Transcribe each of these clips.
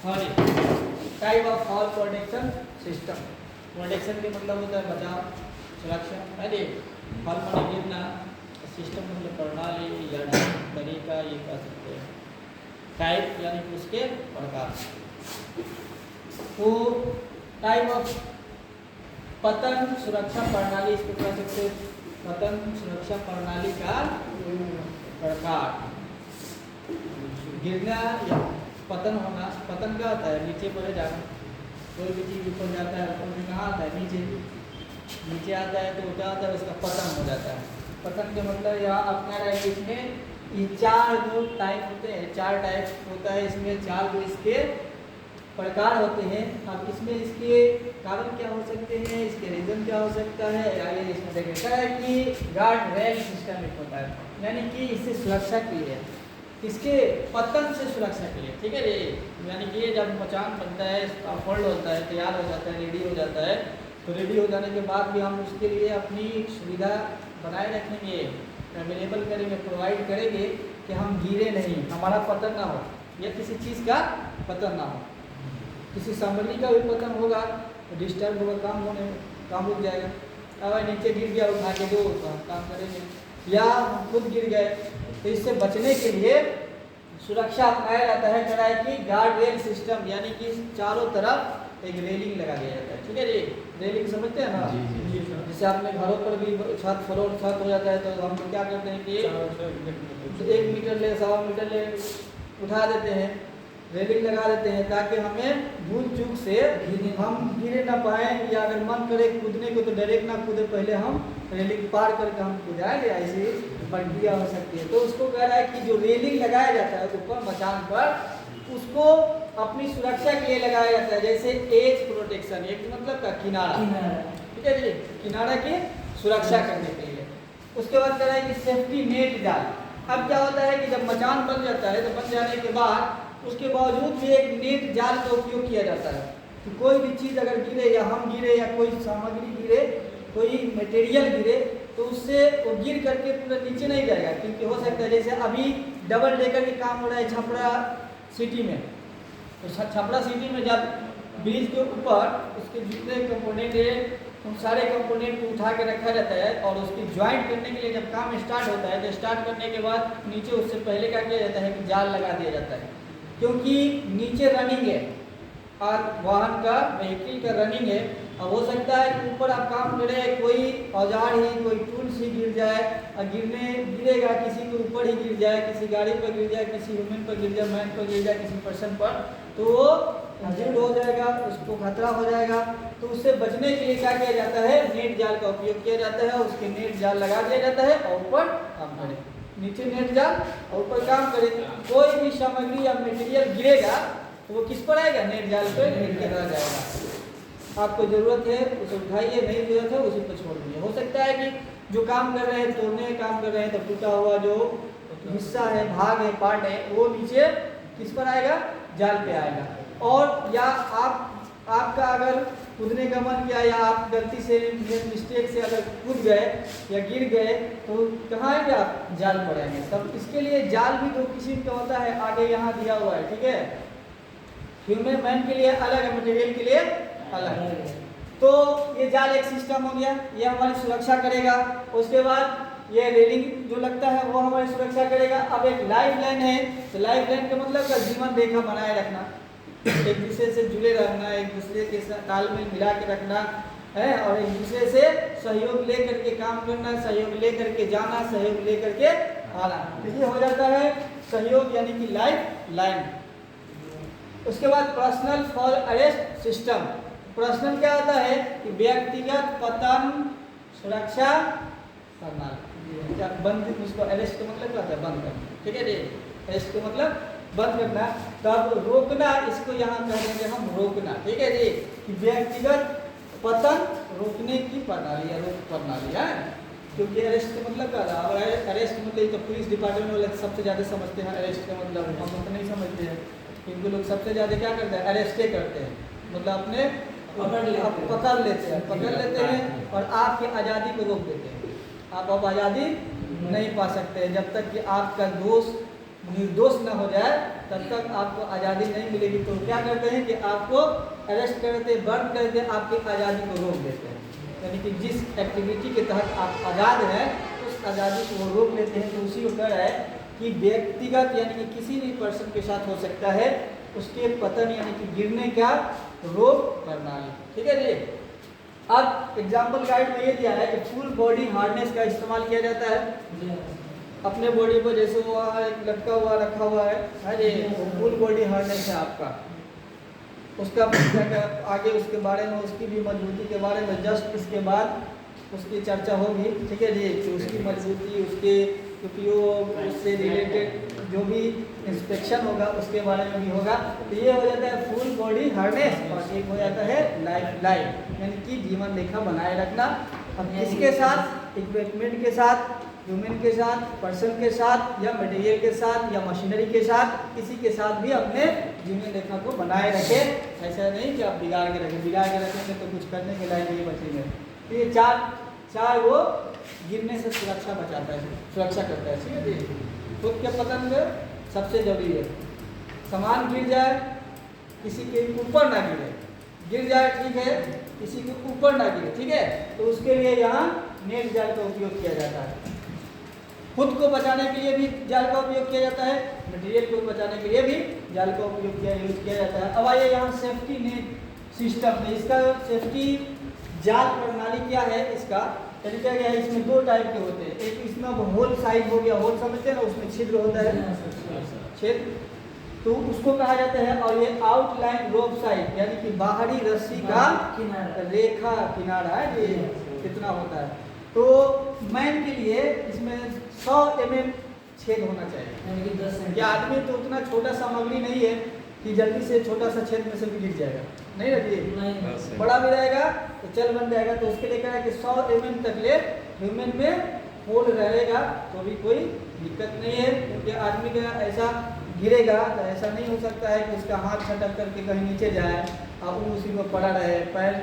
हाँ जी, type of fall protection system. Protection के मतलब होता है बचाव, सुरक्षा। अरे फॉल माने गिरना, सिस्टम मतलब प्रणाली या तरीका, ये कह सकते हैं। टाइप यानी कि उसके प्रकार। तो टाइप ऑफ पतन सुरक्षा प्रणाली, इसको कह सकते हैं पतन सुरक्षा प्रणाली का प्रकार। गिरना या पतन होना, पतन क्या होता है? नीचे पड़े जाना। कोई भी चीज ऊपर जाता है, ऊपर में कहाँ आता है? नीचे। नीचे आता है तो क्या होता है? उसका पतन हो जाता है। पतन के मतलब यहाँ अपना रहा है, इसमें ये चार जो टाइप होते हैं, चार टाइप होता है इसमें, चार जो इसके प्रकार होते हैं। अब इसमें इसके कारण क्या हो सकते हैं, इसके रीजन क्या हो सकता है, आगे इसमें देखा है कि गार्ड रेल सिस्टम एक होता है, यानी कि इससे सुरक्षा के लिए, इसके पतन से सुरक्षा के लिए, ठीक है जी। यानी कि ये जब मचान बनता है, फोल्ड होता है, तैयार हो जाता है, रेडी हो जाता है, तो रेडी हो जाने के बाद भी हम उसके लिए अपनी सुविधा बनाए रखेंगे, अवेलेबल करेंगे, प्रोवाइड करेंगे कि हम गिरे नहीं, हमारा पतन ना हो, या किसी चीज़ का पतन ना हो। किसी सामग्री का भी पतन होगा तो डिस्टर्ब होगा, काम रुक जाएगा। अगर नीचे गिर गया उठा के दो तो हम काम करेंगे, या हम खुद गिर गए, तो इससे बचने के लिए सुरक्षा अपनाया जाता है। क्या है कि गार्ड रेल सिस्टम, यानी कि चारों तरफ एक रेलिंग लगा दिया जाता है, ठीक है जी। रेलिंग समझते हैं ना? जैसे आपने घरों पर भी छत फ्लोर छत हो जाता है तो हम क्या करते हैं कि 1 मीटर ले, 1.25 मीटर ले उठा देते हैं, रेलिंग लगा देते हैं, ताकि हमें भूल चूक से हम गिरे ना पाए, या अगर मन करे कूदने को तो डायरेक्ट ना कूदे, पहले हम रेलिंग पार करके हम कूदाएंगे, ऐसी प्रक्रिया हो सकती है। तो उसको कह रहा है कि जो रेलिंग लगाया जाता है ऊपर मचान पर, उसको अपनी सुरक्षा के लिए लगाया जाता है। जैसे एज प्रोटेक्शन, एक मतलब का किनारा, ठीक है जी, किनारा की सुरक्षा करने के लिए। उसके बाद कह रहा है कि सेफ्टी नेट जाल। अब क्या होता है कि जब मचान बन जाता है, तो बन जाने के बाद उसके बावजूद भी एक नेट जाल का उपयोग किया जाता है कि कोई भी चीज़ अगर गिरे, या हम गिरे, या कोई सामग्री गिरे, कोई मटेरियल गिरे, तो उससे वो गिर करके पूरा नीचे नहीं जाएगा, क्योंकि हो सकता है जैसे अभी डबल डेकर के काम हो रहा है छपरा सिटी में, तो छपरा सिटी में जब ब्रिज के ऊपर उसके जितने कंपोनेंट है उन सारे कंपोनेंट को उठा के रखा जाता है, और उसकी ज्वाइंट करने के लिए जब काम स्टार्ट होता है, तो स्टार्ट करने के बाद नीचे उससे पहले क्या किया जाता है कि जाल लगा दिया जाता है, क्योंकि नीचे रनिंग है और वाहन का व्हीकल का रनिंग है। अब हो सकता है कि ऊपर आप काम करें, कोई औजार ही, कोई टूल्स ही गिर जाए, और गिरेगा, किसी के ऊपर ही गिर जाए, किसी गाड़ी पर गिर जाए, किसी ह्यूमन पर गिर जाए, मैन पर गिर जाए, किसी पर्सन पर, तो वो इंजर्ड हो जाएगा, उसको खतरा हो जाएगा। तो उससे बचने के लिए क्या किया जाता है, नेट जाल का उपयोग किया जाता है। उसके नेट जाल लगा दिया जाता है और ऊपर काम करें, नीचे नेट जाल और ऊपर काम करें। कोई भी सामग्री या मटेरियल गिरेगा तो वो किस पर आएगा? नेट जाल पे गिर के रह जाएगा। आपको जरूरत है उसे उठाइए, नहीं जरूरत है उसी पर छोड़ दीजिए। हो सकता है कि जो काम कर रहे हैं, तोड़ने का काम कर रहे हैं, तो टूटा हुआ जो हिस्सा है, भाग है, पार्ट है, वो नीचे किस पर आएगा? जाल पे आएगा। और या आपका अगर कूदने का मन किया, या आप गलती से मिस्टेक से अगर कूद गए या गिर गए, तो कहाँ आएंगे आप? जाल पर आएंगे। तब इसके लिए जाल भी 2 किस्म का होता है, आगे यहाँ दिया हुआ है, ठीक है। ह्यूमन मैन के लिए अलग है, मटेरियल के लिए अलग है। तो ये जाल एक सिस्टम हो गया, ये हमारी सुरक्षा करेगा। उसके बाद ये रेलिंग जो लगता है वो हमारी सुरक्षा करेगा। अब एक लाइफ लाइन है, तो लाइफ लाइन का मतलब का जीवन रेखा बनाए रखना, एक दूसरे से जुड़े रहना, एक दूसरे के साथ तालमेल मिला के रखना है, और एक दूसरे से सहयोग लेकर के काम करना, सहयोग लेकर के जाना, सहयोग लेकर के आना, ये हो जाता है सहयोग, यानी कि लाइफ लाइन। उसके बाद personal fall arrest system. Personal क्या होता है कि व्यक्तिगत पतन सुरक्षा प्रणाली, बंद, उसको अरेस्ट का मतलब क्या होता है? बंद करना, ठीक है जी। अरेस्ट का मतलब बंद करना, तब रोकना, इसको यहाँ कह देंगे हम रोकना, ठीक है जी, कि व्यक्तिगत पतन रोकने की प्रणाली या रोक प्रणाली है। क्योंकि अरेस्ट का मतलब क्या था? अब अरेस्ट मतलब तो पुलिस डिपार्टमेंट वाले सबसे ज़्यादा समझते हैं अरेस्ट का मतलब, हम तो नहीं समझते हैं, क्योंकि लोग सबसे ज़्यादा क्या करते हैं? अरेस्टे करते हैं, मतलब अपने पकड़ लेते हैं और आपकी आज़ादी को रोक देते हैं। आप अब आज़ादी नहीं पा सकते जब तक कि आपका दोष निर्दोष न हो जाए तब तक आपको आज़ादी नहीं मिलेगी। तो क्या करते हैं कि आपको अरेस्ट करते, बर्न करते, आपकी आज़ादी को रोक देते हैं। यानी कि जिस एक्टिविटी के तहत आप आज़ाद हैं उस आज़ादी को वो रोक लेते हैं। तो उसी को कह रहा है कि व्यक्तिगत यानी कि किसी भी पर्सन के साथ हो सकता है उसके पतन यानी कि गिरने का रोक प्रणाली। ठीक है जी। अब एग्जाम्पल गाइड में ये दिया है कि फुल बॉडी हार्नेस का इस्तेमाल किया जाता है अपने बॉडी पर। जैसे वो एक लटका हुआ रखा हुआ है जी, फुल बॉडी हार्नेस है आपका। उसका आगे उसके बारे में, उसकी भी मजबूती के बारे में जस्ट इसके बाद उसकी चर्चा होगी। ठीक है जी। कि उसकी मजबूती, उसके उपयोग, उससे रिलेटेड जो भी इंस्पेक्शन होगा उसके बारे में भी होगा। तो ये हो जाता है फुल बॉडी हार्नेस। और एक हो जाता है लाइफ लाइन, यानी कि जीवन रेखा बनाए रखना। अब किसके साथ? इक्विपमेंट के साथ, ह्यूमन के साथ, पर्सन के साथ, या मटेरियल के साथ, या मशीनरी के साथ, किसी के साथ भी अपने जीवन रेखा को बनाए रखें। ऐसा नहीं कि आप बिगाड़ के रखें। बिगाड़ के रखेंगे तो कुछ करने के लायक नहीं बचेंगे। तो ये चार वो गिरने से सुरक्षा बचाता है, सुरक्षा करता है। ठीक है जी। खुद के पतन में सबसे जरूरी है सामान गिर जाए, किसी के ऊपर ना गिरे। गिर जाए ठीक है, किसी के ऊपर ना गिरे। ठीक है। तो उसके लिए यहाँ नेट जाल का उपयोग किया जाता है। खुद को बचाने के लिए भी जाल का उपयोग किया जाता है, मटेरियल को बचाने के लिए भी जाल का उपयोग किया जाता है। अब आइए यहाँ सेफ्टी नेट सिस्टम में इसका सेफ्टी जाल प्रणाली क्या है, इसका तरीका क्या है। इसमें दो टाइप के होते हैं। एक इसमें होल साइज हो गया, होल समझते हैं ना, उसमें छिद्र होता है, छिद्र, तो उसको कहा जाता है। और ये आउटलाइन रोप साइड यानी कि बाहरी रस्सी का रेखा किनारा है, ये कितना होता है। तो मैन के लिए इसमें 100 mm छेद होना चाहिए, यानी कि 10 सेंटीमीटर। आदमी तो उतना छोटा सामग्री नहीं है कि जल्दी से छोटा सा छेद में से भी गिर जाएगा, नहीं रखिए। बड़ा भी रहेगा तो चल बन जाएगा। तो उसके लिए कहा है कि 100 mm तक ले ह्यूमन में होल रहेगा तो भी कोई दिक्कत नहीं है। क्योंकि आदमी का ऐसा गिरेगा तो ऐसा नहीं हो सकता है कि उसका हाथ छटक करके कहीं नीचे जाए और वो उसी में पड़ा रहे, पैर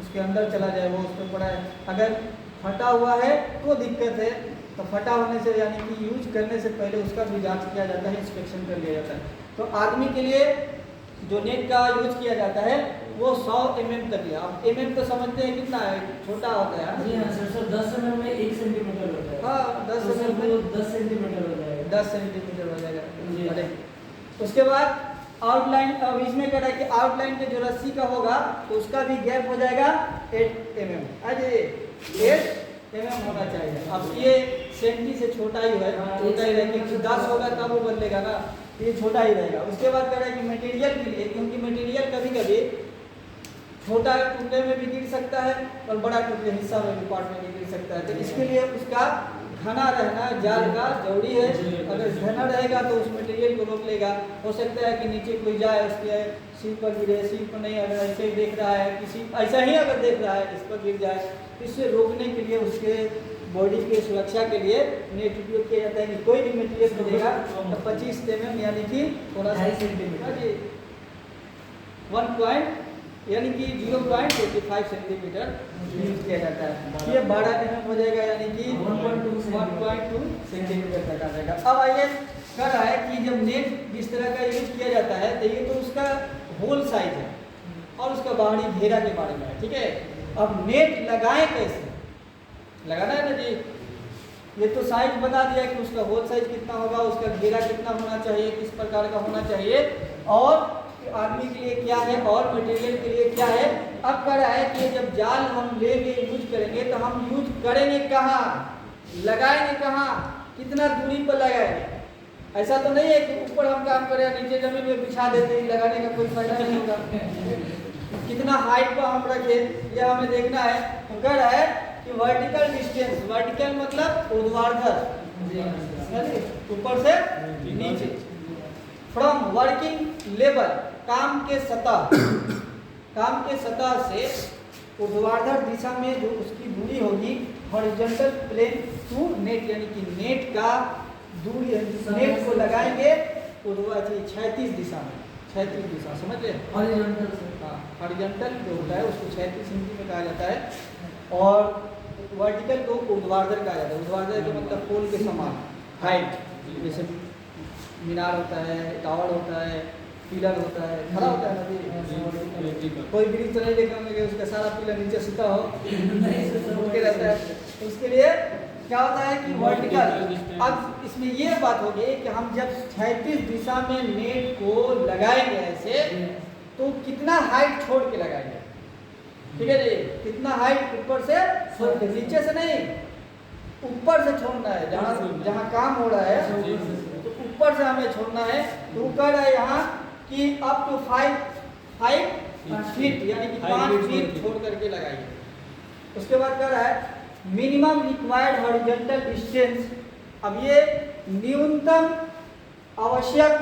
उसके अंदर चला जाए, वो उस पर पड़ा है। अगर फटा हुआ है तो दिक्कत है। तो फटा होने से यानी कि यूज करने से पहले उसका भी जांच किया जाता है, इंस्पेक्शन कर लिया जाता है। तो आदमी के लिए जो नेट का यूज किया जाता है वो 100 mm तक है। अब mm तो समझते हैं कितना है, छोटा होता है। जी हाँ सर, 10 mm में 1 सेंटीमीटर होता है। हाँ 10 mm में 10 सेंटीमीटर हो जाएगा, 10 सेंटीमीटर हो जाएगा। उसके बाद आउटलाइन, अब इसमें कह रहा है कि आउटलाइन के जो रस्सी का होगा तो उसका भी गैप हो जाएगा 8 mm। अरे 8 mm होना चाहिए। अब ये सेंटी से छोटा ही है, छोटा ही रहेगा, क्योंकि 10 होगा तब वो बदलेगा ना, ये छोटा ही रहेगा। उसके बाद कह रहा है कि मटेरियल के लिए, क्योंकि मटेरियल कभी कभी छोटा टुकड़े में भी गिर सकता है और बड़ा टुकड़े हिस्सा में भी, पार्ट में भी गिर सकता है। तो इसके लिए उसका घना रहना जाल का जरूरी है। अगर घना रहेगा तो उस मटेरियल को रोक लेगा। हो सकता है कि नीचे कोई जाए उसके सिर पर गिरे, सिर पर नहीं, अगर ऐसे ही देख रहा है, किसी ऐसा ही अगर देख रहा है इस पर गिर जाए, तो इससे रोकने के लिए उसके बॉडी की सुरक्षा के लिए नेट उपयोग किया जाता है। कि कोई भी मटेरियल मिलेगा तो 25 mm यानी कि थोड़ा सा सेंटीमीटर 1 पॉइंट यानी कि 0.45 सेंटीमीटर यूज किया जाता है। ये 12 mm हो जाएगा, यानी कि 1.2 सेंटीमीटर तक आ जाएगा। अब आइए कह रहा है कि जब नेट जिस तरह का यूज किया जाता है तो ये तो उसका होल साइज है और उसका बाहरी घेरा के बारे में है। ठीक है। अब नेट लगाएं कैसे, लगाना है ना जी। ये तो साइज बता दिया कि उसका होल साइज कितना होगा, उसका घेरा कितना होना चाहिए, किस प्रकार का होना चाहिए, और आदमी के लिए क्या है और मटेरियल के लिए क्या है। अब कह रहा है कि जब जाल हम लेंगे, यूज करेंगे, तो हम यूज करेंगे कहाँ, लगाएंगे कहाँ, कितना दूरी पर लगाएंगे। ऐसा तो नहीं है कि ऊपर हम काम करें नीचे जमीन में बिछा देते हैं, लगाने का कोई फायदा नहीं होगा। कितना हाइट पर हम रखें यह हमें देखना है। तो कह रहा है कि वर्टिकल डिस्टेंस, वर्टिकल मतलब ऊर्ध्वाधर, ऊपर से नीचे, फ्रॉम वर्किंग लेवल, काम के सतह से ऊर्ध्वाधर दिशा में जो उसकी दूरी होगी, हॉरिजॉन्टल प्लेन टू नेट, यानी कि नेट का दूरी, नेट को लगाएंगे क्षैतिज दिशा में, क्षैतिज दिशा समझ ले, हॉरिजॉन्टल से, हाँ हॉरिजॉन्टल जो होता है उसको क्षैतिज हिंदी में कहा जाता है, और वर्टिकल को ऊर्ध्वाधर कहा जाता है। ऊर्ध्वाधर का मतलब पोल के समान हाइट, जैसे मीनार होता है, टावर होता है, पिलर होता है, खड़ा होता है ना जी। कोई ब्रिज तो नहीं देखा होंगे कि उसका सारा पिलर नीचे सीधा हो, उठ के रहता है। तो उसके लिए क्या होता है कि वर्टिकल। अब इसमें ये बात होगी कि हम जब 36 दिशा में नेट को लगाएंगे ऐसे, तो कितना हाइट छोड़ के लगाएंगे, ठीक है जी। कितना हाइट ऊपर से छोड़ के, नीचे से नहीं, ऊपर से छोड़ना है। जहाँ काम हो रहा है तो ऊपर से हमें छोड़ना है। तो ऊपर है यहाँ कि अप टू 5 फीट यानी कि 5 फीट छोड़ करके लगाइए। उसके बाद क्या रहा है मिनिमम रिक्वायर्ड हॉरिजॉन्टल डिस्टेंस। अब ये न्यूनतम आवश्यक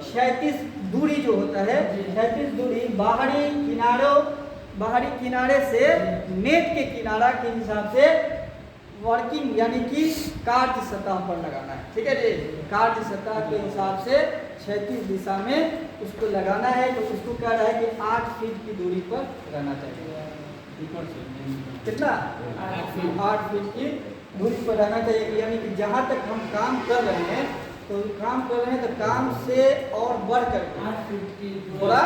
क्षैतिज दूरी जो होता है, क्षैतिज दूरी बाहरी किनारे से नेट के किनारा के हिसाब से वर्किंग यानी कि कार्य सतह पर लगाना है, ठीक है जी। कार्य सतह के हिसाब से क्षैतिज दिशा में उसको लगाना है। तो उसको कह रहा है कि 8 फीट की दूरी पर रहना चाहिए। कितना 8 फीट की दूरी पर रहना चाहिए। यानी कि जहाँ तक हम काम कर रहे हैं तो काम से और बढ़ करके 8 फीट की थोड़ा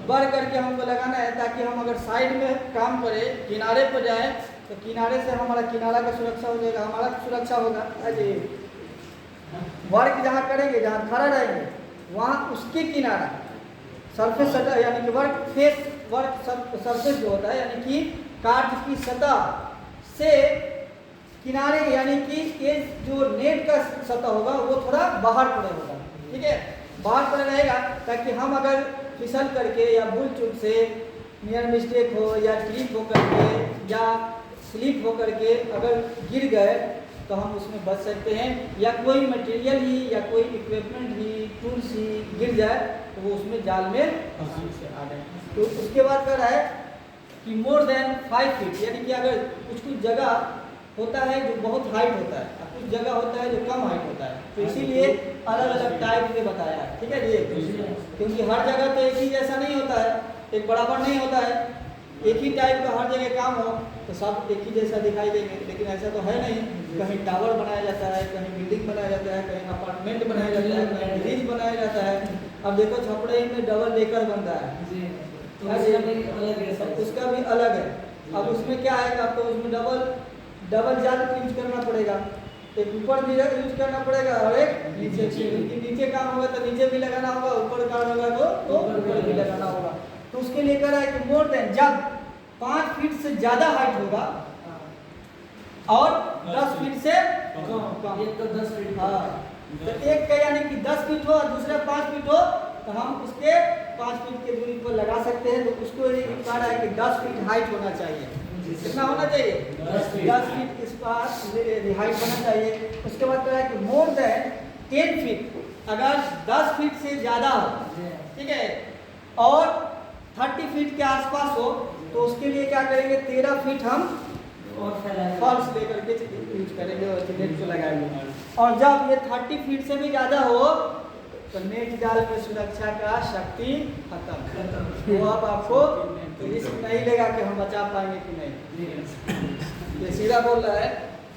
बढ़ करके हमको लगाना है, ताकि हम अगर साइड में काम करें, किनारे पर जाए, तो किनारे से हमारा किनारा का सुरक्षा हो जाएगा, हमारा सुरक्षा होगा। अरे वर्क जहाँ करेंगे, जहाँ खड़ा रहेंगे, वहाँ उसके किनारा सरफेस सतह यानी कि वर्क सरफेस जो होता है यानी कि कार्य की सतह से किनारे यानी कि ये जो नेट का सतह होगा वो थोड़ा बाहर पड़े होगा, ठीक है, बाहर पड़े रहेगा, ताकि हम अगर फिसल करके या भूल चूक से नियर मिस्टेक हो या ट्रिप हो करके या स्लिप हो करके अगर गिर गए तो हम उसमें बच सकते हैं। या कोई मटेरियल ही या कोई इक्विपमेंट ही, टूल्स ही गिर जाए तो वो उसमें जाल में आसानी से आ जाए। तो उसके बाद कर रहा है कि मोर देन 5 फीट यानी कि अगर कुछ जगह होता है जो बहुत हाइट होता है और कुछ जगह होता है जो कम हाइट होता है, तो इसीलिए अलग अलग टाइप से बताया है, ठीक है जी। क्योंकि हर जगह तो एक ही जैसा नहीं होता है, एक बराबर नहीं होता है। एक ही टाइप का हर जगह काम हो तो सब एक ही जैसा दिखाई देंगे, लेकिन ऐसा तो है नहीं। कहीं टावर बनाया जाता है, कहीं बिल्डिंग बनाया जाता है, कहीं अपार्टमेंट बनाया जाता है, कहीं ब्रिज बनाया जाता है। अब देखो छपड़े में डबल डेकर बन रहा है जी, तो अलग है, सब उसका भी अलग है। अब उसमें क्या आएगा, तो उसमें डबल जाल यूज करना पड़ेगा, एक ऊपर भी यूज करना पड़ेगा और एक नीचे काम होगा तो नीचे भी लगाना होगा, ऊपर काम होगा तो ऊपर भी लगाना होगा। तो उसके लिए कह रहा है कि मोर देन, जब 5 फीट से ज्यादा हाइट होगा और 10 फीट से कम, एक तो 10 फीट, हाँ, तो एक का यानी कि 10 फीट हो और दूसरा 5 फीट हो, तो हम उसके 5 फीट की दूरी पर लगा सकते हैं। तो उसको ये कह रहा है कि 10 फीट हाइट होना चाहिए। कितना होना चाहिए? 10 फीट इस पास हाइट होना चाहिए। उसके बाद कह रहा है कि मोर देन 10 फीट, अगर 10 फीट से ज़्यादा हो, ठीक है, और 30 फीट के आसपास हो, तो उसके लिए क्या करेंगे, 13 फीट हम और फॉल्स लेकर के यूज करेंगे और नेट को लगाएंगे। और जब ये 30 फीट से भी ज़्यादा हो तो नेट जाल में सुरक्षा का शक्ति खत्म, तो अब आपको रिस्क नहीं लेगा कि हम बचा पाएंगे कि नहीं। ये सीधा बोल रहा है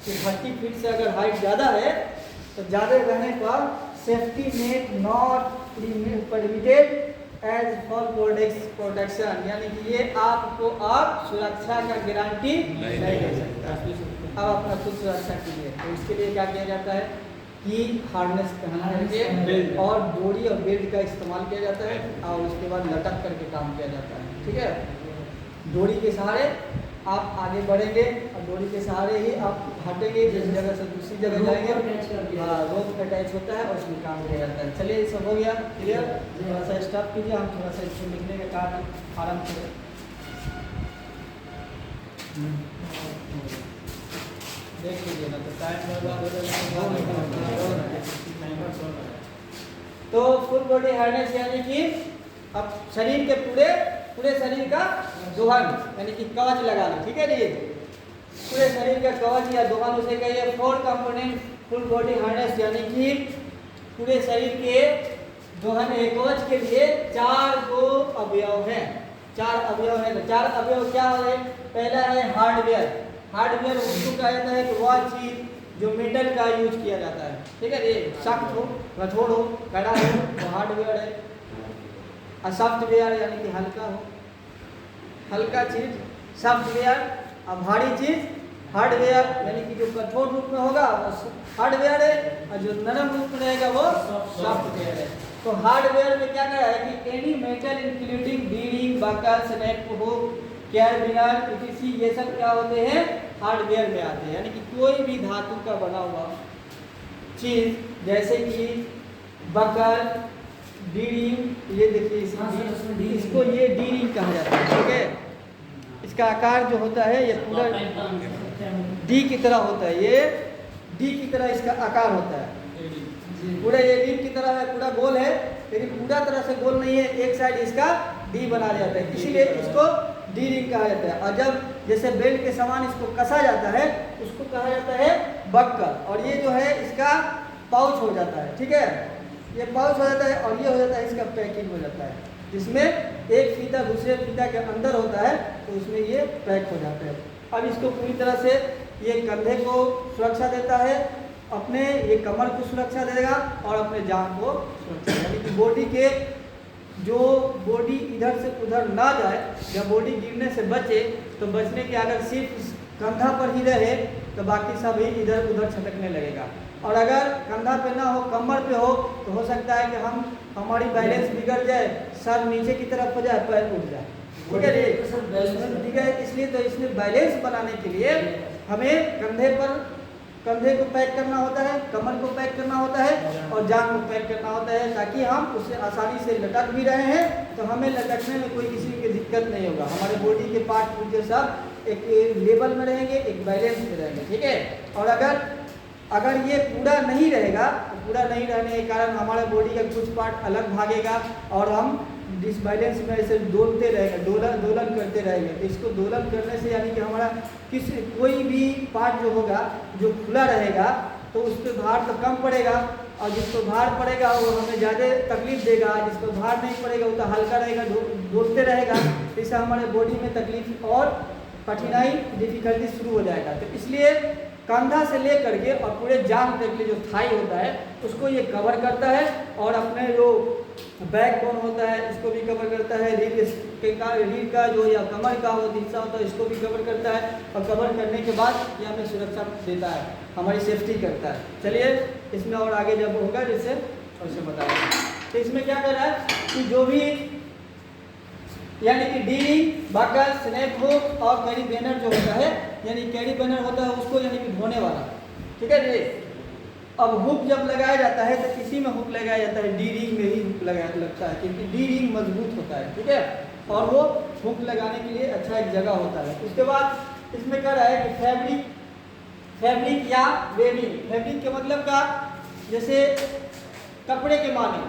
कि 30 फीट से अगर हाइट ज़्यादा है तो ज़्यादा रहने पर safety net not permitted as for protection, यानी कि ये आपको आप सुरक्षा का गारंटी नहीं दे सकता। अब अपना खुद सुरक्षा कीजिए। तो इसके लिए क्या किया जाता है कि हार्नेस पहना करके और डोरी और बेल्ट का इस्तेमाल किया जाता है, और उसके बाद लटक करके काम किया जाता है, ठीक है। डोरी के सहारे आप आगे बढ़ेंगे और डोरी के सहारे ही आप हटेंगे, जिस जगह से दूसरी जगह जाएंगे। हाँ, रोप अटैच होता है और उसमें काम किया जाता है। चलिए ये सब हो गया क्लियर। थोड़ा सा स्टॉप कीजिए, हम थोड़ा सा इसको लिखने का कार्य आरम्भ करें। देख लीजिए ना, तो टाइम तो फुल बॉडी हार्नेस यानी कि अब शरीर के पूरे शरीर का दोहन यानी कि कवच लगाना, ठीक है जी। पूरे शरीर का कवच या दोहन उसे कहिए 4 कंपोनेंट फुल बॉडी हार्नेस, यानी कि पूरे शरीर के दोहन कवच के लिए 4 अवयव हैं। 4 अवयव हैं। तो 4 अवयव क्या है? पहला है हार्डवेयर। हार्डवेयर उसको कहते हैं कि वह चीज जो मेटल का यूज किया जाता है, ठीक है। ये सख्त हो, कठोर हो, कड़ा हो तो हार्डवेयर है। सॉफ्टवेयर यानी कि हल्का हो, हल्का चीज सॉफ्टवेयर, और भारी चीज हार्डवेयर, यानी कि जो कठोर रूप में होगा वो हार्डवेयर है, और जो नरम रूप में रहेगा वो सॉफ्टवेयर है। तो हार्डवेयर में क्या कहा है कि any metal including bearing, buckle, snap hook, carabiner, etc, ये सब क्या होते हैं, हार्डवेयर में आते हैं। यानी कि कोई भी धातु का बना हुआ चीज, जैसे कि बकल, डी-रिंग, ये देखिए इसको ये डी-रिंग कहा जाता है, ठीक है। इसका आकार जो होता है ये पूरा डी की तरह होता है, ये डी की तरह इसका आकार होता है, पूरा ये डी की तरह है, पूरा गोल है, लेकिन पूरा तरह से गोल नहीं है, एक साइड इसका डी बना जाता है, इसीलिए इसको डी रिंग कहा जाता है। और जब जैसे बेल्ट के समान इसको कसा जाता है उसको कहा जाता है बक्कल, और ये जो है इसका पाउच हो जाता है, ठीक है। ये पाउच हो जाता है और ये हो जाता है इसका पैकिंग हो जाता है, जिसमें एक फीता दूसरे फीता के अंदर होता है, तो उसमें ये पैक हो जाता है। अब इसको पूरी तरह से ये कंधे को सुरक्षा देता है, अपने ये कमर को सुरक्षा देगा और अपने जांघ को सुरक्षा, यानी कि बॉडी के जो बॉडी इधर से उधर ना जाए, जब बॉडी गिरने से बचे तो बचने के अगर सिर्फ कंधा पर ही रहे तो बाकी सब ही इधर उधर छटकने लगेगा, और अगर कंधा पे ना हो कमर पे हो तो हो सकता है कि हमारी बैलेंस बिगड़ जाए, सर नीचे की तरफ हो जाए, पैर उठ जाए, ठीक है जी, ठीक है। इसलिए तो इसमें बैलेंस बनाने के लिए हमें कंधे को पैक करना होता है, कमर को पैक करना होता है और जांघ को पैक करना होता है, ताकि हम उससे आसानी से लटक भी रहे हैं तो हमें लटकने में कोई किसी की दिक्कत नहीं होगा। हमारे बॉडी के पार्ट पुर्जे सब एक लेवल में रहेंगे, एक बैलेंस में रहेंगे, ठीक है। और अगर ये पूरा नहीं रहेगा तो पूरा नहीं रहने के कारण हमारे बॉडी का कुछ पार्ट अलग भागेगा और हम डिसबैलेंस में ऐसे डोलते रहेंगे, दोलन करते रहेंगे। तो इसको दोलन करने से यानी कि हमारा कोई भी पार्ट जो होगा जो खुला रहेगा तो उस पर भार तो कम पड़ेगा, और जिसको भार पड़ेगा वो हमें ज़्यादा तकलीफ देगा, जिसको भार नहीं पड़ेगा वो तो हल्का रहेगा, डोलते रहेगा, तो इससे हमारे बॉडी में तकलीफ और कठिनाई डिफिकल्टी शुरू हो जाएगा। तो इसलिए कंधा से ले करके और पूरे जांघ तक के जो थाई होता है उसको ये कवर करता है, और अपने जो बैकबोन होता है इसको भी कवर करता है, रीढ़ का जो या कमर का वो हिस्सा होता है इसको भी कवर करता है, और कवर करने के बाद ये हमें सुरक्षा देता है, हमारी सेफ्टी करता है। चलिए इसमें और आगे जब होगा जैसे वैसे बताएंगे। तो इसमें क्या कर रहा है कि जो भी यानी कि डी-रिंग, बकल, स्नैप हुक और कैरिबेनर जो होता है, यानी कैरिबेनर होता है उसको यानी कि धोने वाला, ठीक है जी। अब हुक जब लगाया जाता है तो इसी में हुक लगाया जाता है, डी-रिंग में ही हुक लगता है, क्योंकि डी-रिंग मजबूत होता है, ठीक है, और वो हुक लगाने के लिए अच्छा एक जगह होता है। उसके बाद इसमें कह रहा है कि फैब्रिक या वेविंग। फैब्रिक के मतलब का जैसे कपड़े के माने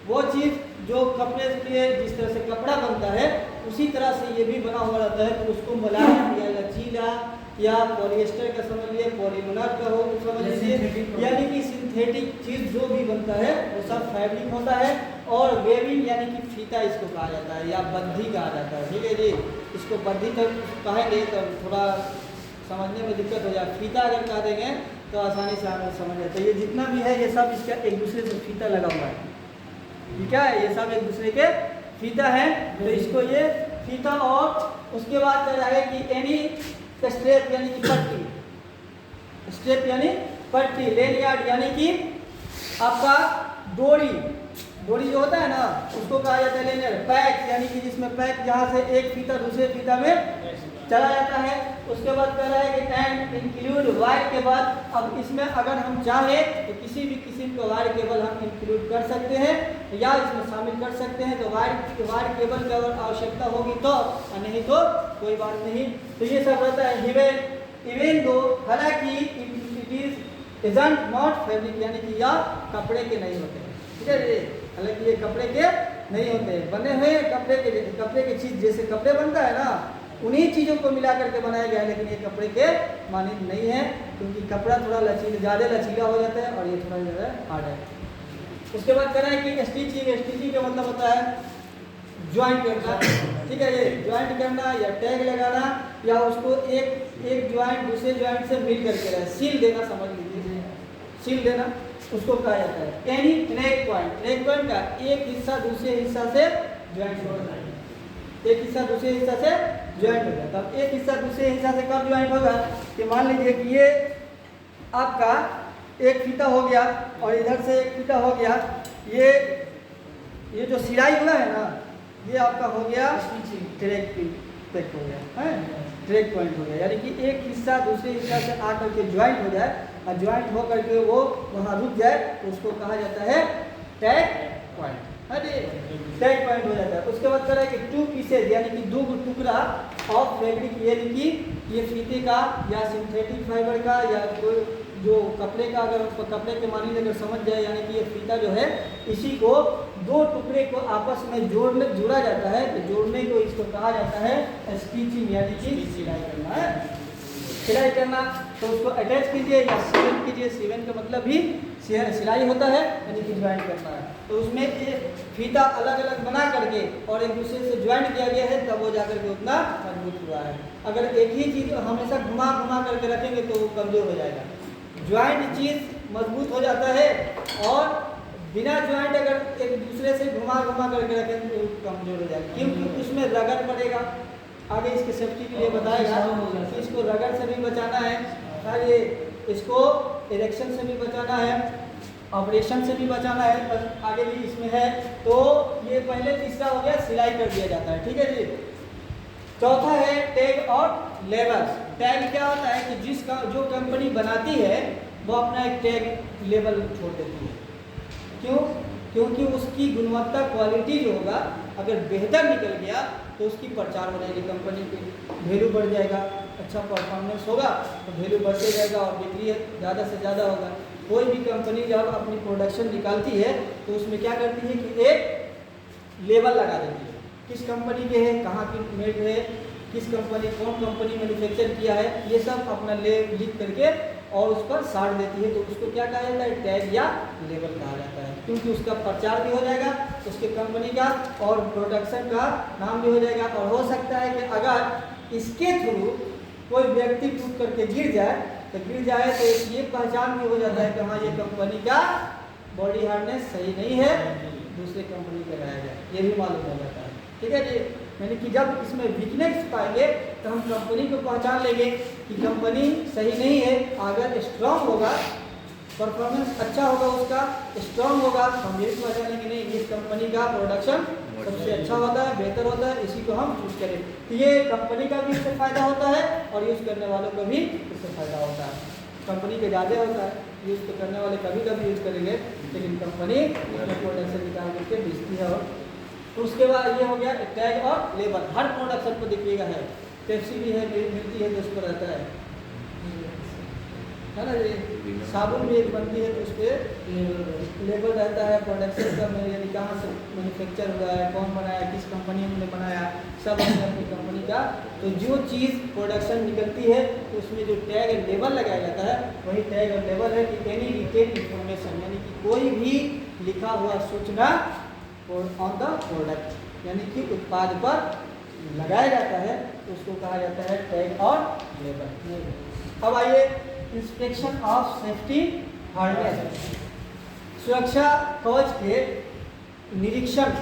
वो चीज़ जो कपड़े के जिस तरह से कपड़ा बनता है उसी तरह से ये भी बना हुआ रहता है, तो उसको मुलायम या लचीला या पॉलिएस्टर का समझ लिए, पॉलीमर का हो समझ लीजिए, यानी कि सिंथेटिक चीज़ जो भी बनता है वो सब फैब्रिक होता है। और वेविंग यानी कि फीता इसको कहा जाता है या बद्धी कहा जाता है, ठीक है जी। इसको बद्धी तक कहेंगे तो थोड़ा समझने में दिक्कत हो जाए, फीता अगर कह देंगे तो आसानी से हमें समझ जाता है। ये जितना भी है ये सब इसका एक दूसरे से फीता लगा हुआ है, ठीक है, ये सब एक दूसरे के फीता है, तो इसको ये फीता। और उसके बाद क्या है कि एनी स्ट्रेप यानी कि पट्टी, स्ट्रेप यानी पट्टी, लेनियार्ड यानी कि आपका डोरी जो होता है ना उसको कहा जाता है लेनियार्ड। पैक यानी कि जिसमें पैक जहाँ से एक फीता दूसरे फीता में चला जाता है। उसके बाद कह रहा है कि एंड इंक्लूड वायर के बाद अब इसमें अगर हम चाहें तो किसी भी किस्म का वायर केबल हम इंक्लूड कर सकते हैं या इसमें शामिल कर सकते हैं। तो वायर केबल की अगर आवश्यकता होगी तो, नहीं तो कोई बात नहीं। तो ये सब रहता है इवन दो, हालांकि it is isn't not fabric यानी कि या कपड़े के नहीं होते हैं, ठीक है। हालांकि ये कपड़े के नहीं होते हैं, बने हुए कपड़े के चीज़ जैसे कपड़े बनता है ना उन्हीं चीज़ों को मिला करके बनाया गया है, लेकिन ये कपड़े के मानित नहीं है, क्योंकि कपड़ा थोड़ा ज़्यादा लचीला हो जाता है और ये थोड़ा ज़्यादा हार्ड है। उसके बाद कह रहा है कि स्टिचिंग का मतलब होता है ज्वाइंट करना, ठीक है, ये ज्वाइंट करना या टैग लगाना या उसको एक ज्वाइंट दूसरे ज्वाइंट से मिल करके रहे, सील देना, समझ लीजिए, सील देना उसको कहा जाता है। एनी नेक पॉइंट का एक हिस्सा दूसरे हिस्सा से ज्वाइंट हो जाए, एक हिस्सा दूसरे हिस्सा से ज्वाइंट हो जाए। तब एक हिस्सा दूसरे हिस्सा से कब ज्वाइंट होगा कि मान लीजिए कि ये आपका एक फीता हो गया और इधर से एक फीता हो गया, ये जो सिलाई हुआ है ना, ये आपका हो गया ट्रैक हो गया है, ट्रैक पॉइंट हो गया, यानी कि एक हिस्सा दूसरे हिस्सा से आकर के ज्वाइंट हो जाए और ज्वाइंट हो करके वो वहाँ रुक जाए तो उसको कहा जाता है टैग पॉइंट, है जी, टैग पॉइंट हो जाता है। उसके बाद कह रहा है कि 2 पीसेज यानी कि 2 टुकड़ा ऑफ फैब्रिक, यानी कि ये फीते का या सिंथेटिक फाइबर का या कोई जो कपड़े का, अगर कपड़े के मानी अगर समझ जाए, यानी कि ये फीता जो है इसी को 2 टुकड़े को आपस में जोड़ा जाता है, तो जोड़ने को इसको कहा जाता है स्टिचिंग, यानी कि सिलाई करना है, सिलाई करना। तो उसको अटैच कीजिए या सीवन कीजिए, सीवन का मतलब भी सिलाई होता है, यानी कि ज्वाइंट करना है। तो उसमें ये फीता अलग अलग बना करके और एक दूसरे से ज्वाइंट किया गया है, तब वो जाकर के उतना मजबूत हुआ है। अगर एक ही चीज़ हमेशा घुमा करके रखेंगे तो वो कमज़ोर हो जाएगा। ज्वाइंट चीज़ मजबूत हो जाता है और बिना ज्वाइंट अगर एक दूसरे से घुमा करके रखें तो कमज़ोर हो जाएगा, क्योंकि उसमें रगड़ पड़ेगा। आगे इसके सेफ्टी के लिए बताएगा कि इसको रगड़ से भी बचाना है, ये इसको इरेक्शन से भी बचाना है, ऑपरेशन से भी बचाना है, बस आगे भी इसमें है। तो ये पहले तीसरा हो गया, सिलाई कर दिया जाता है, ठीक है जी। चौथा है टैग और लेबल्स। टैग क्या होता है कि जो कंपनी बनाती है वो अपना एक टैग लेबल छोड़ देती है। क्यों? क्योंकि उसकी गुणवत्ता, क्वालिटी जो होगा अगर बेहतर निकल गया तो उसकी प्रचार हो जाएगी, कंपनी की वैल्यू बढ़ जाएगा, अच्छा परफॉर्मेंस होगा तो वैल्यू बढ़ते जाएगा और बिक्री ज़्यादा से ज़्यादा होगा। कोई भी कंपनी जब अपनी प्रोडक्शन निकालती है तो उसमें क्या करती है कि एक लेबल लगा देती है, किस कंपनी के है, कहाँ की मेड है, किस कंपनी, कौन कंपनी मैन्युफैक्चर किया है, ये सब अपना लिख करके और उस पर साड़ देती है। तो उसको क्या कहा जाता है? टैग या लेबल कहा जाता है, क्योंकि उसका प्रचार भी हो जाएगा उसके कंपनी का और प्रोडक्शन का नाम भी हो जाएगा। और हो सकता है कि अगर इसके थ्रू कोई व्यक्ति टूट करके गिर जाए तो ये पहचान भी हो जाता है कि हाँ ये कंपनी का बॉडी हार्डनेस सही नहीं है, दूसरे कंपनी का लगाया जाए, ये भी मालूम हो जाता है, ठीक है जी। यानी कि जब इसमें वीकनेस पाएंगे तो हम कंपनी को पहचान लेंगे कि कंपनी सही नहीं है। अगर स्ट्रांग होगा, परफॉर्मेंस अच्छा होगा, उसका स्ट्रांग होगा, तो हम ये पहचान लेंगे नहीं इस कंपनी का प्रोडक्शन सबसे अच्छा होता है, बेहतर होता है, इसी को हम यूज़ करें। तो ये कंपनी का भी इससे फ़ायदा होता है और यूज़ करने वालों को भी इससे फ़ायदा होता है। कंपनी के ज़्यादा होता है, यूज़ तो करने वाले कभी यूज़ करेंगे, लेकिन कंपनी अपने प्रोडक्शन निकाल करके बेचती है। तो उसके बाद ये हो गया टैग और लेबल, हर प्रोडक्शन को देखिएगा है, पेप्सी भी है, मिलती है तो उस पर रहता है ना, ये साबुन भी एक बनती है तो उस पर लेबल रहता है प्रोडक्शन का, यानी कहाँ से मैन्युफैक्चर हुआ है, कौन बनाया, किस कंपनी ने बनाया, सब अपनी कंपनी का। तो जो चीज़ प्रोडक्शन निकलती है तो उसमें जो टैग और लेबल लगाया जाता है वही टैग और लेबल है कि एनी रिटेन इंफॉर्मेशन, यानी कि कोई भी लिखा हुआ सूचना ऑन द प्रोडक्ट, यानी कि उत्पाद पर लगाया जाता है तो उसको कहा जाता है टैग और लेबल। अब आइए इंस्पेक्शन ऑफ सेफ्टी हार्डनेस, सुरक्षा कवच के निरीक्षण,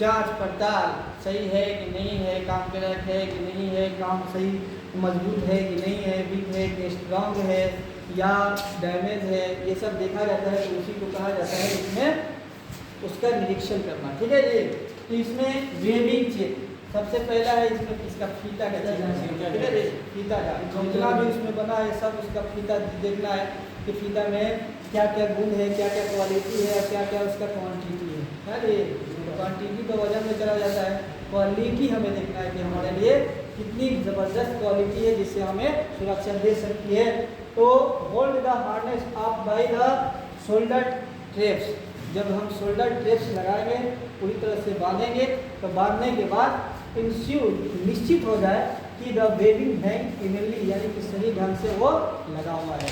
जांच पड़ताल सही है कि नहीं है, काम के लायक है कि नहीं है, काम सही मजबूत है कि नहीं है, वीक है कि स्ट्रांग है या डैमेज है, ये सब देखा जाता है। तो उसी को कहा जाता है इसमें उसका निरीक्षण करना, ठीक है जी। तो इसमें वेविंग चेक सबसे पहला है, इसमें इसका फीता का चेक, ठीक है जी। फीता का जितना भी उसमें बना है सब उसका फीता देखना है कि फीता में क्या क्या गुण है, क्या क्या क्वालिटी है, क्या क्या उसका क्वांटिटी है जी। क्वांटिटी तो वजन में चला जाता है, क्वालिटी हमें देखना है कि हमारे लिए कितनी ज़बरदस्त क्वालिटी है जिससे हमें सुरक्षा दे सकती है। तो hold the harness up by the shoulder traps, जब हम शोल्डर ट्रैप्स लगाएंगे पूरी तरह से बांधेंगे तो बांधने के बाद इंश्योर निश्चित हो जाए कि द वेविंग हैंग इवनली, यानी कि सही ढंग से वो लगा हुआ है,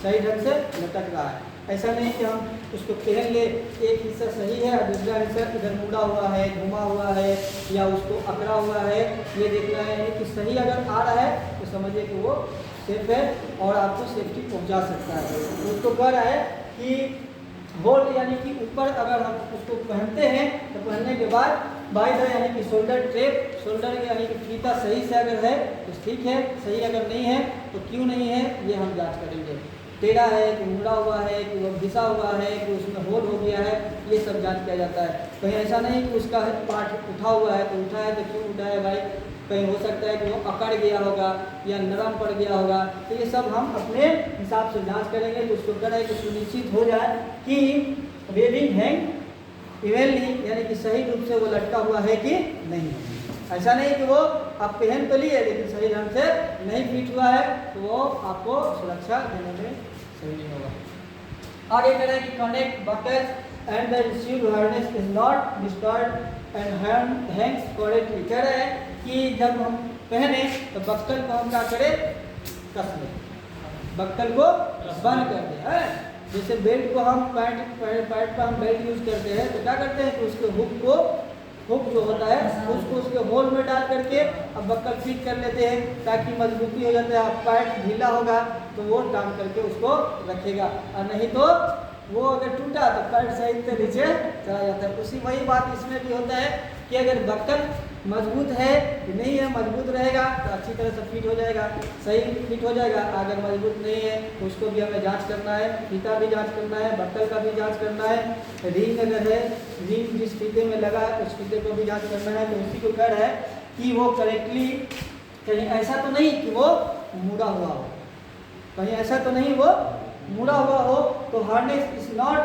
सही ढंग से लटक रहा है। ऐसा नहीं कि हम उसको पहन ले, एक हिस्सा सही है और दूसरा हिस्सा इधर मुड़ा हुआ है, घुमा हुआ है या उसको अकड़ा हुआ है, ये देखना है कि सही अगर आ रहा है तो समझिए कि वो सेफ है और आपको सेफ्टी पहुंचा सकता है। तो उसको कह रहा है कि होल यानी कि ऊपर अगर हम उसको पहनते हैं तो पहनने के बाद बाई द यानी कि शोल्डर ट्रेप, शोल्डर यानी कि फीता सही से अगर है तो ठीक है, सही अगर नहीं है तो क्यों नहीं है ये हम जांच करेंगे। टेढ़ा है कि मुड़ा हुआ है कि वो घिसा हुआ है कि उसमें होल हो गया है, ये सब जांच किया जाता है। कहीं ऐसा नहीं कि उसका पार्ट उठा हुआ है तो उठा है तो क्यों उठा है भाई, कहीं हो सकता है कि वो अकड़ गया होगा या नरम पड़ गया होगा, तो ये सब हम अपने हिसाब से जांच करेंगे। तो उसको करें कि सुनिश्चित हो जाए कि वेविंग हैंग इवेनली यानी कि सही रूप से वो लटका हुआ है कि नहीं। ऐसा नहीं कि वो आप पहन तो लिए लेकिन सही ढंग से नहीं फिट हुआ है तो वो आपको सुरक्षा देने में सही नहीं होगा। आगे कह रहे हैं कि connect bucket and the received harness is not distort and Hanks correctly. कह रहे हैं कि जब हम पहने तो बक्कल को हम क्या करें, कस लें, बक्कल को बंद कर दें है। जैसे बेल्ट को हम पैंट पर हम बेल्ट यूज करते हैं तो क्या करते हैं कि उसके हुक जो होता है उसको उसके होल में डाल करके अब बक्कल फिट कर लेते हैं ताकि मजबूती हो जाता है। अब पैंट ढीला होगा तो वो टांग करके उसको रखेगा और नहीं तो वो अगर टूटा तो पैंट सही से नीचे चला जाता है। उसी वही बात इसमें भी होता है कि अगर बक्कल मजबूत है कि नहीं है, मजबूत रहेगा तो अच्छी तरह से फिट हो जाएगा, सही फिट हो जाएगा। अगर मजबूत नहीं है तो उसको भी हमें जांच करना है, फीता भी जांच करना है, बक्कल का भी जांच करना है, रिंग अगर है रिंग जिस फीते में लगा है उस फीते को भी जांच करना है। तो उसी को कह रहा है कि वो करेक्टली, कहीं ऐसा तो नहीं कि वो मुड़ा हुआ हो, कहीं ऐसा तो नहीं वो मुड़ा हुआ हो तो harness is not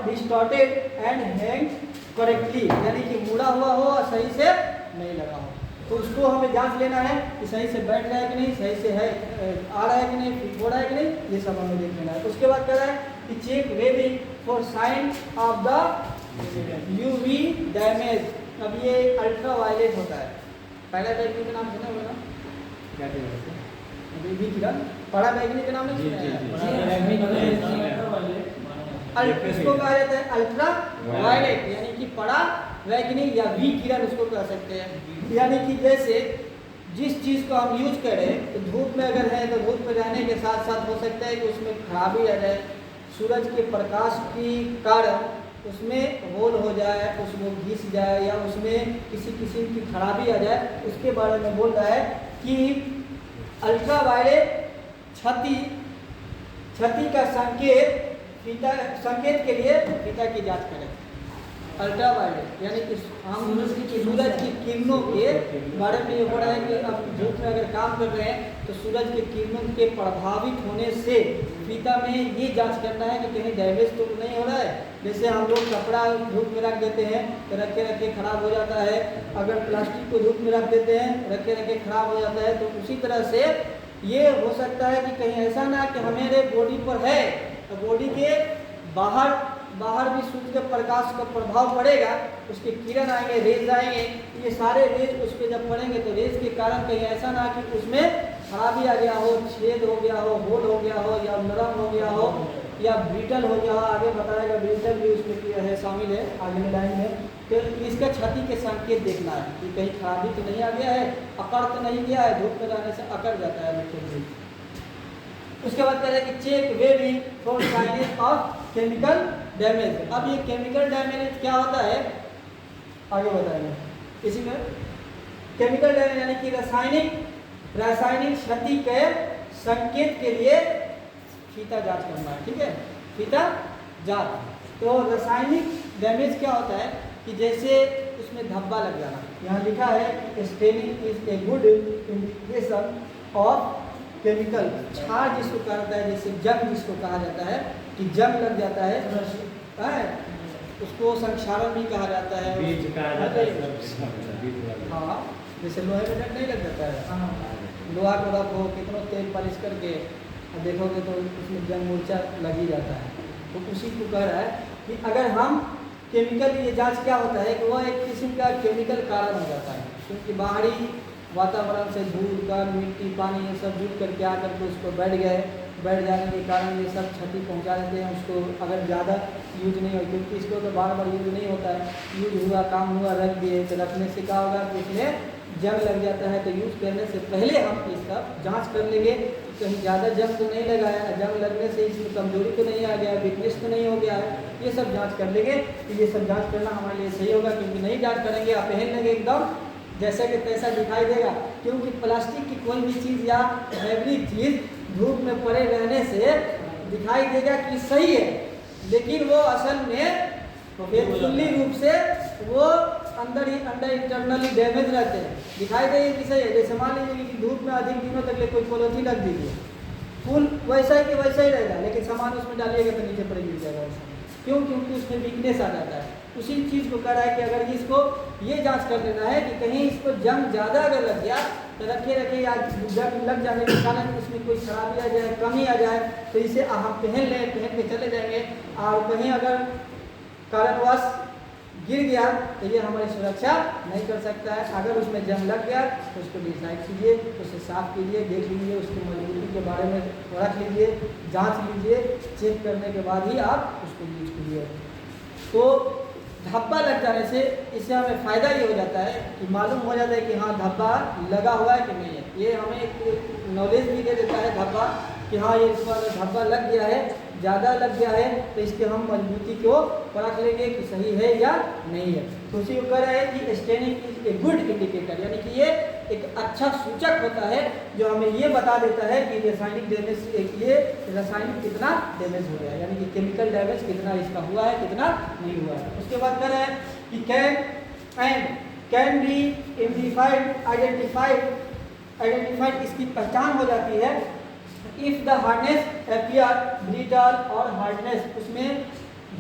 distorted and hang correctly यानी कि मुड़ा हुआ हो और सही से नहीं लगा हो। तो उसको हमें जांच लेना है कि सही से बैठ रहा है कि नहीं, सही से है आ रहा है कि नहीं, फिट हो रहा है कि नहीं, ये सब हमें देख लेना है। उसके बाद कह रहा है कि check webbing for sign of the UV damage. अब ये अल्ट्रा वायलेट होता है, पहला बैगनी का नाम सुना होगा ना, क्या यूवी किरण, पड़ा बैगनी का नाम नहीं सुना है। इसको कहा जाता है अल्ट्रा वायलेट यानी कि पड़ा बैगनी या वी किरण उसको कह सकते हैं। यानी कि जैसे जिस चीज़ को हम यूज करें तो धूप में अगर है तो धूप में रहने के साथ साथ हो सकता है कि उसमें खराबी आ जाए, सूरज के प्रकाश की कारण उसमें होल हो जाए, उसमें घिस जाए या उसमें किसी किस्म की खराबी आ जाए, उसके बारे में बोल रहा है कि अल्ट्रा वायलेट क्षति का संकेत के लिए फीता की जांच करें। अल्ट्रा वायलेट यानी कि हम सूरज की किरणों के बारे में ये हो रहा है कि अब धूप में अगर काम कर रहे हैं तो सूरज के किरणों के प्रभावित होने से फीता में ये जांच करना है कि कहीं डैमेज तो नहीं हो रहा है। जैसे हम लोग कपड़ा धूप में रख देते हैं तो रखे रखे खराब हो जाता है, अगर प्लास्टिक को धूप में रख देते हैं रखे रखे खराब हो जाता है। तो उसी तरह से ये हो सकता है कि कहीं ऐसा ना कि हमारे बॉडी पर है तो बॉडी के बाहर भी सूर्य के प्रकाश का प्रभाव पड़ेगा, उसके किरण आएंगे, रेज आएंगे, ये सारे रेज उस पर जब पड़ेंगे तो रेज के कारण कहीं ऐसा ना कि उसमें खराबी आ गया हो, छेद हो गया हो, होल हो गया हो या नरम हो गया हो या ब्रिटल हो गया हो। आगे बताएगा ब्रिटल भी उसमें है, शामिल है आगे में लाइन में। तो इसका क्षति के संकेत देखना है कि कहीं खराबी तो नहीं आ गया है, अकड़ तो नहीं गया है, धूप में जाने से अकड़ जाता है बिल्कुल। उसके बाद कह रहे हैं कि check webbing for signage of chemical damage. अब ये केमिकल डैमेज क्या होता है आगे बताएंगे। इसी में केमिकल डैमेज यानी कि रासायनिक क्षति के संकेत के लिए फीता जांच करना है, ठीक है, फीता जांच। तो रासायनिक डैमेज क्या होता है कि जैसे उसमें धब्बा लग जाना, यहाँ लिखा है staining is a good indication of chemical, छार जिसको कहा जाता है, जैसे जंग जिसको कहा जाता है कि जंग लग जाता है, उसको संक्षारण भी कहा जाता है, बीज कहा जाता है। हाँ, जैसे लोहे में जंग नहीं लग जाता है, लोहा को रखो कितना तेल पालिश करके देखोगे तो उसमें जंग मूर्छा लग ही जाता है। तो उसी को कह रहा है कि अगर हम केमिकल, ये जांच क्या होता है कि वह एक किस्म का केमिकल कारण हो जाता है, क्योंकि बाहरी वातावरण से धूल कण मिट्टी पानी ये सब जुट करके आकर के उसको बैठ गए बैठ जाने के कारण ये सब क्षति पहुंचा देते हैं उसको, अगर ज़्यादा यूज नहीं हो, क्योंकि इसको तो बार बार यूज नहीं होता है, यूज हुआ काम हुआ रख दिए, तो रखने से क्या होगा कि इसमें जंग लग जाता है। तो यूज़ करने से पहले हम इसका जांच कर लेंगे कि कहीं ज़्यादा जंग तो नहीं लगा है, जंग लगने से इसमें कमजोरी तो नहीं आ गया है, वीकनेस तो नहीं हो गया है, ये सब जांच कर लेंगे। तो ये सब जांच करना हमारे लिए सही होगा, क्योंकि नहीं जांच करेंगे आप पहन लेंगे एकदम जैसे कि तैसा दिखाई देगा। क्योंकि प्लास्टिक की कोई भी चीज़ या फैब्रिक चीज़ धूप में पड़े रहने से दिखाई देगा कि सही है, लेकिन वो असल में फुल्ली रूप से वो अंदर इंटरनली डैमेज रहते हैं, दिखाई देगी कि सही है। जैसे मान लीजिए कि धूप में अधिक दिनों तक कोई पॉलिथीन रख दीजिए, फूल वैसा ही कि वैसा ही रहेगा, लेकिन सामान उसमें डालिएगा तो नीचे पड़ गिर जाएगा वैसा। क्यों? क्योंकि उसमें वीकनेस आ जाता है। उसी चीज़ को कह रहा है कि अगर इसको ये जांच कर लेना है कि कहीं इसको जंग ज़्यादा अगर लग गया तो रखे या जंग लग जाने के कारण इसमें कोई खराबी आ जाए, कमी आ जाए, तो इसे हम पहन लें, पहन के चले जाएंगे। और कहीं अगर कारणवश गिर गया तो ये हमारी सुरक्षा नहीं कर सकता है। अगर उसमें जंग लग गया तो उसको डिसाइड कीजिए, उसे साफ कीजिए, देख लीजिए, उसकी मजबूती के बारे में रख लीजिए, जांच लीजिए, चेक करने के बाद ही आप उसको यूज कीजिए। तो धब्बा लग जाने से इससे हमें फ़ायदा ये हो जाता है कि मालूम हो जाता है कि हाँ धब्बा लगा हुआ है कि नहीं है। ये हमें एक नॉलेज भी दे देता है धब्बा कि हाँ ये इसको अगर धब्बा लग गया है, ज़्यादा लग गया है, तो इसके हम मजबूती को परख लेंगे कि सही है या नहीं है। तो उसी को कह रहा है कि staining is a good indicator, यानी कि ये एक अच्छा सूचक होता है जो हमें ये बता देता है कि रासायनिक डैमेज, ये रासायनिक कितना डैमेज हो गया है, यानी कि केमिकल डैमेज कितना इसका हुआ है, कितना नहीं हुआ है। उसके बाद कह रहे हैं कि कैन बी आइडेंटिफाइड, इसकी पहचान हो जाती है if the hardness appear brittle और हार्डनेस, उसमें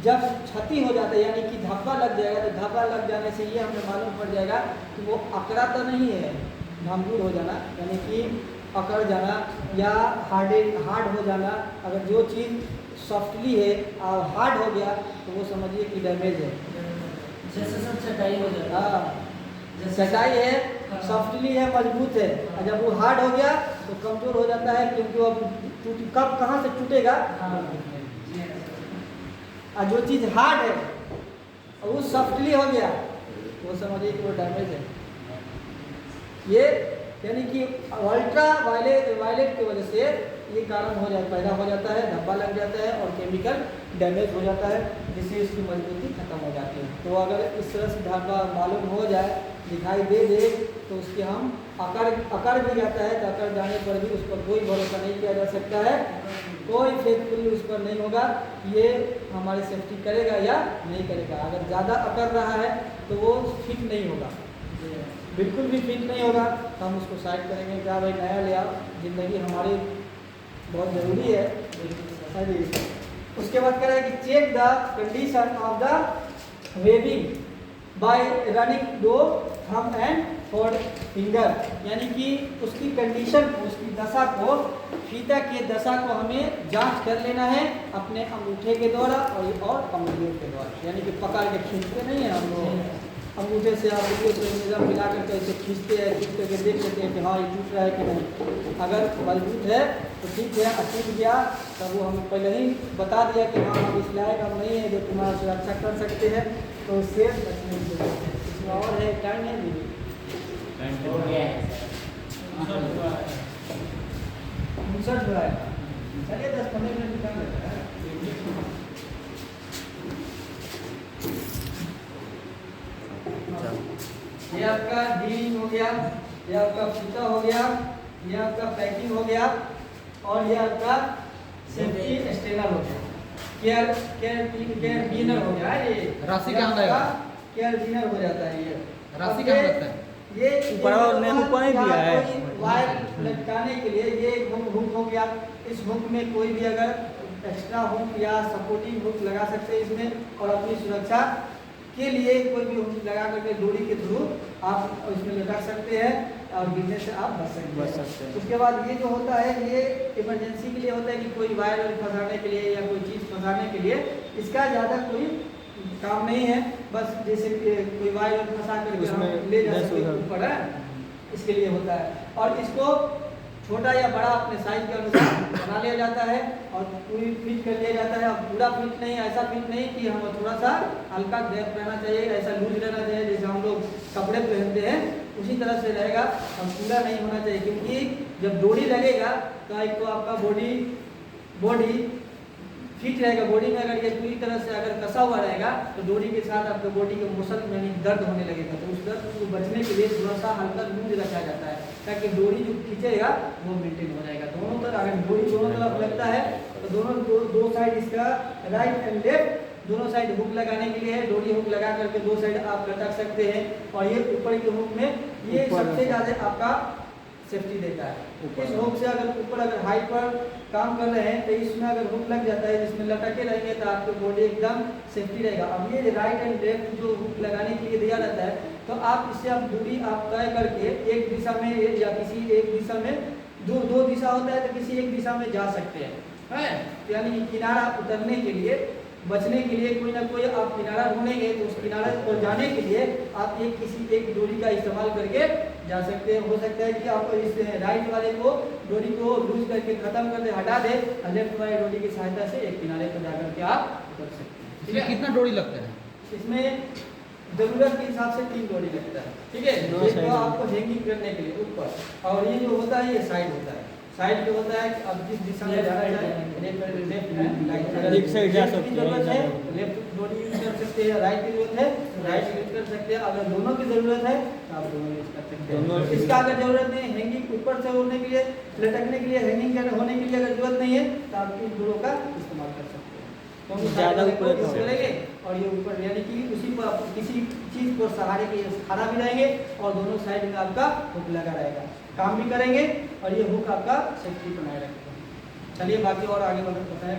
जब क्षति हो जाता है यानी कि धब्बा लग जाएगा, तो धब्बा लग जाने से ये हमें मालूम पड़ जाएगा कि वो अकड़ा तो नहीं है, भंगुर हो जाना यानी कि अकड़ जाना या हार्ड हो जाना। अगर जो चीज़ सॉफ्टली है और हार्ड हो गया तो वो समझिए कि डैमेज है। जैसे सब चटाई हो जाता है, हाँ चटाई है, सॉफ्टली है, मजबूत है, और जब वो हार्ड हो गया तो कमज़ोर हो जाता है, क्योंकि वो कब कहाँ से टूटेगा। और जो चीज़ हार्ड है और वो सॉफ्टली हो गया वो समझिए कि वो डैमेज है। ये यानी कि अल्ट्रा वायलेट की वजह से ये कारण हो जाता पैदा हो जाता है, धब्बा लग जाता है और केमिकल डैमेज हो जाता है, जिससे इसकी मजबूती खत्म हो जाती है। तो अगर इस तरह से धब्बा मालूम हो जाए, दिखाई दे तो उसके हम अकड़ भी जाता है, तो अकड़ जाने पर भी उस पर कोई भरोसा नहीं किया जा सकता है, कोई फेथफुली उस पर नहीं होगा ये हमारी सेफ्टी करेगा या नहीं करेगा। अगर ज़्यादा अकड़ रहा है तो वो फिट नहीं होगा, बिल्कुल भी फिट नहीं होगा, तो हम उसको साइड करेंगे, क्या भाई नया ले आओ, ज़िंदगी हमारी बहुत ज़रूरी है जी। उसके बाद कह रहा है कि check the condition of the webbing by running दो थंब एंड फोर फिंगर, यानी कि उसकी कंडीशन को, उसकी दशा को, फीता के दशा को हमें जांच कर लेना है अपने अंगूठे के द्वारा और अंगुलियों के द्वारा, यानी कि पकड़ के खींचते नहीं है हम लोग, अंगूठे से आप निज़ाम मिला करके ऐसे खींचते हैं, खींच करके देख लेते हैं कि हाँ ये टूट रहा है कि नहीं। अगर मजबूत है तो ठीक है, टूट गया तब वो हमें पहले ही बता दिया कि हाँ हम इस लायक हम नहीं है जो तुम्हारा सुरक्षा कर सकते हैं, तो उससे बचने की जरूरत है। इसमें और है टाइम है दीदी, हो गया है 59 हुआ है, चलिए 10-15 मिनट निकाल लेते हैं। ये आपका डीलिंग हो गया, ये आपका फीता हो गया, ये आपका पैकिंग हो गया और ये आपका सेफ्टी स्टेनर हो गया, केयर बीनर हो गया। ये राशि कहाँ लगेगा? केयर बीनर हो जाता है। ये राशि कहाँ लगता है? ये ऊपर और नेम ऊपर ही दिया है। वायर लटकाने के लिए ये हुक हो गया, इस हुक में कोई भी अगर एक्स्ट्रा हुक या सपोर्टिंग हुक लगा सकते हैं इसमें, और अपनी सुरक्षा के लिए कोई भी हुक लगा करके डोरी के थ्रू आप इसमें लटक सकते हैं और गिरने से आप बच सकते हैं। उसके बाद ये जो होता है ये इमरजेंसी के लिए होता है कि कोई वायर फंसाने के लिए या कोई चीज़ फंसाने के लिए, इसका ज़्यादा कोई काम नहीं है, बस जैसे कोई वायर फंसा करके हम ले जा सकते ऊपर है, इसके लिए होता है। और इसको छोटा या बड़ा अपने साइज के अनुसार बना लिया जाता है और पूरी फिट कर लिया जाता है। अब पूरा फिट नहीं, ऐसा फिट नहीं कि हम थोड़ा सा हल्का गैप रहना चाहिए, ऐसा लूज रहना चाहिए जैसे हम लोग कपड़े पहनते हैं उसी तरह से रहेगा, अब पूरा नहीं होना चाहिए। क्योंकि जब डोरी लगेगा तो एक तो आपका बॉडी फिट रहेगा। बॉडी में अगर ये पूरी तरह से अगर कसा हुआ रहेगा तो डोरी के साथ आपके बॉडी के मोशन में दर्द होने लगेगा, तो उस दर्द को बचने के लिए थोड़ा सा हल्का लूज रखा जाता है ताकि डोरी जो खींचेगा वो मेंटेन हो जाएगा। दोनों तरफ अगर डोरी दोनों तरफ लगता है तो दोनों दो साइड इसका राइट एंड लेफ्ट दोनों साइड हुक लगाने के लिए है। डोरी हुक लगा करके दो साइड आप लटक सकते हैं और ये ऊपर के हुक में ये सबसे ज़्यादा आपका सेफ्टी देता है। इस हुक से अगर ऊपर अगर हाइट पर काम कर रहे हैं तो इसमें अगर हुक लग जाता है जिसमें लटके रहेंगे तो आपकी बॉडी एकदम सेफ्टी रहेगा। अब ये राइट एंड लेफ्ट जो हुक लगाने के लिए दिया रहता है तो आप इससे आप दूरी आप तय करके एक दिशा में या किसी एक दिशा में दो दिशा होता है तो किसी एक दिशा में जा सकते हैं, यानी किनारा उतरने के लिए बचने के लिए कोई ना कोई आप किनारा ढूंढेंगे तो उस किनारे पर जाने के लिए आप किसी एक डोरी का इस्तेमाल करके जा सकते हैं। हो सकता है कि आप इस राइट वाले को डोरी को लूज करके खत्म कर दे, हटा दे और लेफ्ट वाले डोरी की सहायता से एक किनारे पर जाकर के आप उतर सकते हैं। इसमें कितना डोरी लगता है? इसमें जरूरत के हिसाब से 3 डोरी लगता है, ठीक है। एक तो आपको हैंगिंग करने के लिए ऊपर, और ये जो होता है ये साइड होता है। साइड जो होता है कि अब जिस दिशा में जाना चाहे लेफ्ट है, एक साइड जा सकते हैं, लेफ्ट डोरी यूज कर सकते हैं, राइट की जरूरत है राइट यूज कर सकते हैं। अगर दोनों की जरूरत है तो आप दोनों यूज कर सकते हैं। इसका अगर जरूरत नहीं, हैंगिंग ऊपर से होने के लिए लटकने के लिए हैंगिंग होने के लिए अगर जरूरत नहीं है तो आप इन दोनों का इस्तेमाल कर सकते हैं। तो ज़्यादा ऊपर चलेंगे और ये ऊपर यानी कि उसी पर आप किसी चीज़ को सहारे के खड़ा भी रहेंगे और दोनों साइड में आपका हुक लगा रहेगा, काम भी करेंगे और ये हुक आपका सेफ्टी बनाए रखेगा। चलिए बाकी और आगे बढ़ते हैं।